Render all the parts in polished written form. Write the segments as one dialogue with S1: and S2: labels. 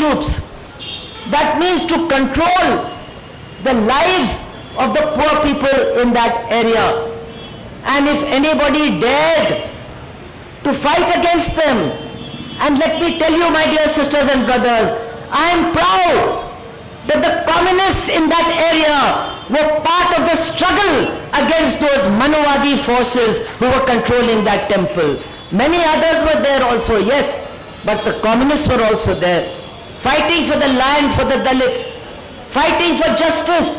S1: groups. That means to control the lives of the poor people in that area. And if anybody dared to fight against them, and let me tell you, my dear sisters and brothers, I am proud that the communists in that area were part of the struggle against those Manuvadi forces who were controlling that temple. Many others were there also, yes, but the communists were also there, fighting for the land for the Dalits, fighting for justice,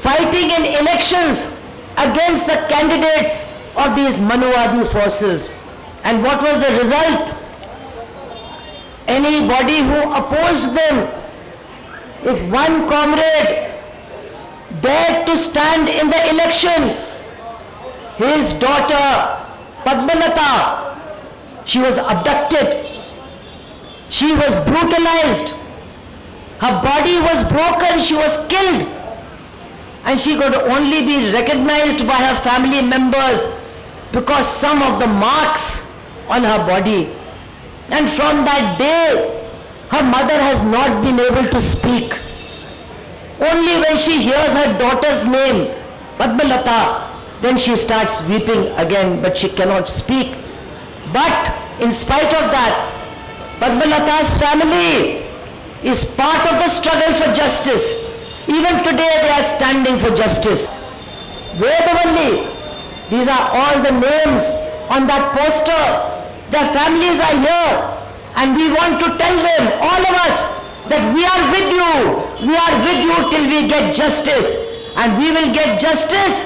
S1: fighting in elections against the candidates of these Manuvadi forces. And what was the result? Anybody who opposed them, if one comrade dared to stand in the election, his daughter Padmalata, she was abducted, she was brutalized, her body was broken, she was killed, and she could only be recognized by her family members because some of the marks on her body. And from that day, her mother has not been able to speak. Only when she hears her daughter's name, Padmalata, then she starts weeping again, but she cannot speak. But in spite of that, Padmalata's family is part of the struggle for justice. Even today they are standing for justice. Vedavalli, these are all the names on that poster. Their families are here, and we want to tell them, all of us, that we are with you. We are with you till we get justice. And we will get justice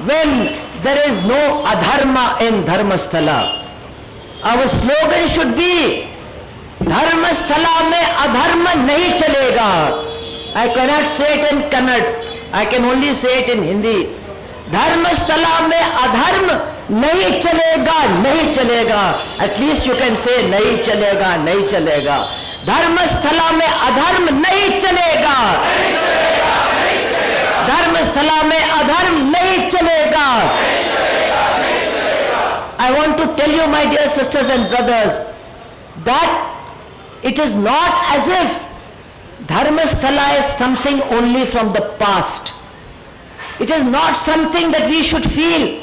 S1: when there is no adharma in Dharmasthala. Our slogan should be, Dharmasthala mein adharma nahi chalega. I cannot say it in Kannada. I can only say it in Hindi. Dharmasthala mein adharma nahi chalega, nahi chalega. At least you can say nahi chalega, nahi chalega. Dharmasthala mein adharma nahi chalega. Dharmasthala mein adharma nahi chalega. I want to tell you, my dear sisters and brothers, that it is not as if Dharmasthala is something only from the past. It is not something that we should feel,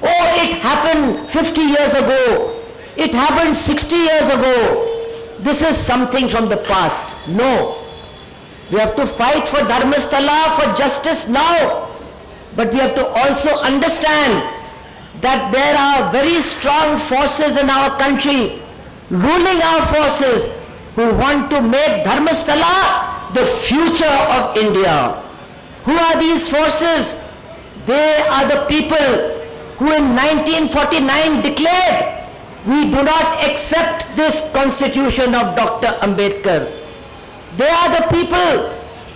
S1: oh, it happened 50 years ago, it happened 60 years ago. This is something from the past. No. We have to fight for Dharmasthala, for justice now. But we have to also understand that there are very strong forces in our country, ruling our forces, who want to make Dharmasthala the future of India. Who are these forces? They are the people who in 1949 declared, we do not accept this constitution of Dr. Ambedkar. They are the people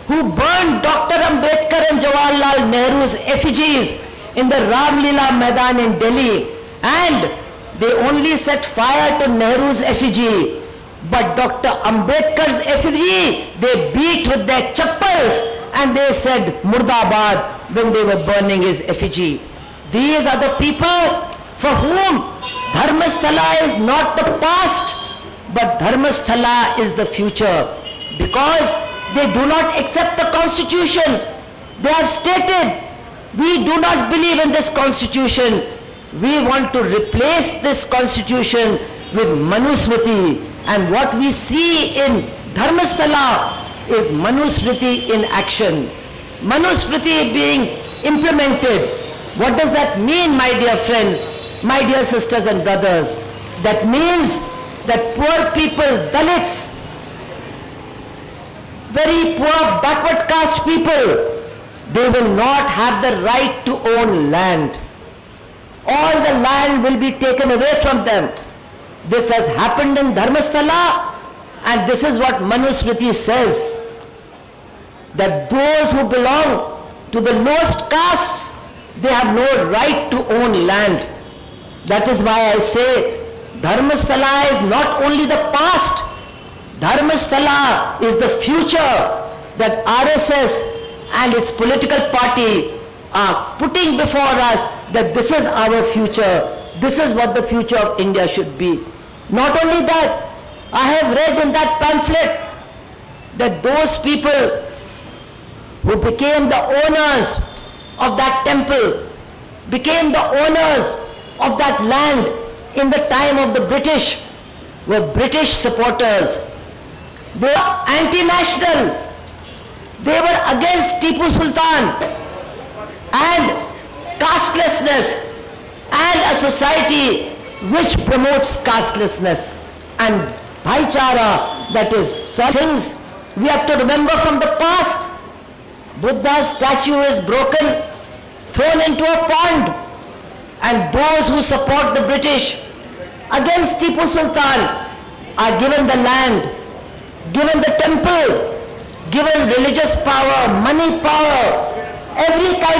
S1: who burned Dr. Ambedkar and Jawaharlal Nehru's effigies in the Ramlila Maidan in Delhi, and they only set fire to Nehru's effigy. But Dr. Ambedkar's effigy, they beat with their chappals and they said Murdabad when they were burning his effigy. These are the people for whom Dharmasthala is not the past, but Dharmasthala is the future. Because they do not accept the constitution. They have stated, we do not believe in this constitution. We want to replace this constitution with manusmriti. And what we see in Dharmasthala is manusmriti in action. Manusmriti being implemented. What does that mean, my dear friends, my dear sisters and brothers? That means that poor people, Dalits, very poor backward caste people, they will not have the right to own land. All the land will be taken away from them. This has happened in Dharmasthala, and this is what Manusmriti says, that those who belong to the lowest castes, they have no right to own land. That is why I say Dharmasthala is not only the past, Dharmasthala is the future that RSS and its political party are putting before us, that this is our future. This is what the future of India should be. Not only that, I have read in that pamphlet that those people who became the owners of that temple, became the owners of that land in the time of the British, were British supporters. They were anti-national. They were against Tipu Sultan and castelessness and a society which promotes castelessness and bhaichara, that is such things we have to remember from the past. Buddha's statue is broken, thrown into a pond, and those who support the British against Tipu Sultan are given the land, given the temple, given religious power, money power, every kind